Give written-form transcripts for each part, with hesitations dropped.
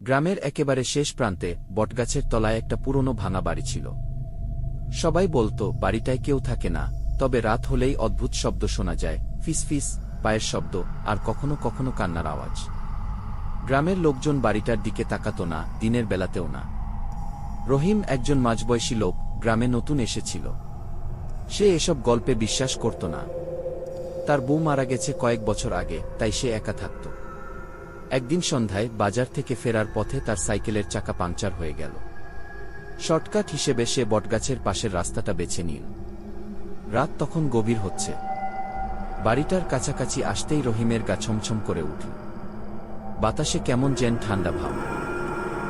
গ্রামের একেবারে শেষ প্রান্তে বটগাছের তলায় একটা পুরনো ভাঙা বাড়ি ছিল। সবাই বলতো বাড়িটায় কেউ থাকে না, তবে রাত হলেই অদ্ভুত শব্দ শোনা যায়, ফিসফিস, পায়ের শব্দ, আর কখনো কখনো কান্নার আওয়াজ। গ্রামের লোকজন বাড়িটার দিকে তাকাতো না, দিনের বেলাতেও না। রহিম একজন মাঝবয়সী লোক, গ্রামে নতুন এসেছিল। সে এসব গল্পে বিশ্বাস করত না। তার বউ মারা গেছে কয়েক বছর আগে, তাই সে একা থাকত। একদিন সন্ধ্যায় বাজার থেকে ফেরার পথে তার সাইকেলের চাকা পাংচার হয়ে গেল। শর্টকাট হিসেবে সে বটগাছের পাশের রাস্তাটা বেছে নিল। রাত তখন গভীর হচ্ছে। বাড়িটার কাছাকাছি আসতেই রহিমের গা ছমছম করে উঠল। বাতাসে কেমন যেন ঠান্ডা ভাব।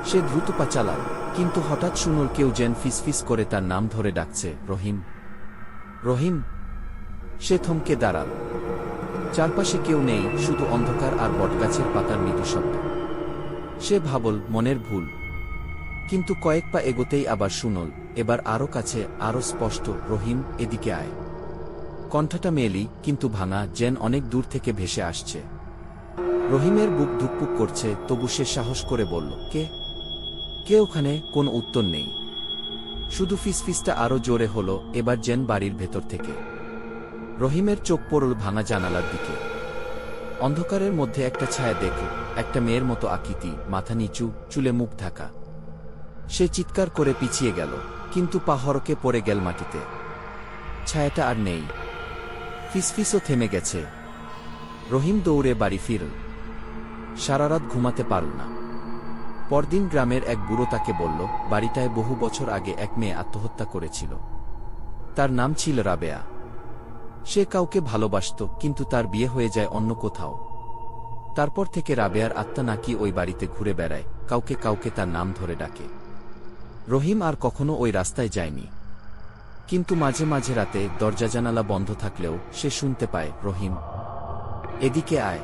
সে দ্রুত পা চালাল, কিন্তু হঠাৎ শুনল কেউ যেন ফিসফিস করে তার নাম ধরে ডাকছে, রহিম, রহিম। সে থমকে দাঁড়াল। চারপাশে কেউ নেই, শুধু অন্ধকার আর বটগাছের পাতার মৃদু শব্দ। সে ভাবল মনের ভুল, কিন্তু কয়েক পা এগোতেই আবার শুনল, এবার আরো কাছে, আরো স্পষ্ট, রহিম, এদিকে আয়। কণ্ঠটা মেয়েলি, কিন্তু ভাঙা, যেন অনেক দূর থেকে ভেসে আসছে। রহিমের বুক ধুকপুক করছে, তবু সে সাহস করে বলল, কে? কে ওখানে? কোনো উত্তর নেই। শুধু ফিসফিসটা আরো জোরে হলো, এবার যেন বাড়ির ভেতর থেকে। রহিমের চোখ পড়ল ভাঙা জানালার দিকে। অন্ধকারের মধ্যে একটা ছায়া দেখল, একটা মেয়ের মতো আকৃতি, মাথা নিচু, চুলে মুখ ঢাকা। সে চিৎকার করে পিছিয়ে গেল, কিন্তু পা হড়কে পড়ে গেল মাটিতে। ছায়াটা আর নেই। ফিসফিসও থেমে গেছে। রহিম দৌড়ে বাড়ি ফিরল। সারারাত ঘুমাতে পারল না। পরদিন গ্রামের এক বুড়ো তাকে বলল, বাড়িটায় বহু বছর আগে এক মেয়ে আত্মহত্যা করেছিল। তার নাম ছিল রাবেয়া। সে কাউকে ভালোবাসত, কিন্তু তার বিয়ে হয়ে যায় অন্য কোথাও। তারপর থেকে রাবেয়ার আত্মা নাকি ওই বাড়িতে ঘুরে বেড়ায়, কাউকে কাউকে তার নাম ধরে ডাকে। রহিম আর কখনো ওই রাস্তায় যায়নি, কিন্তু মাঝে মাঝে রাতে দরজা জানালা বন্ধ থাকলেও সে শুনতে পায়, রহিম, এদিকে আয়।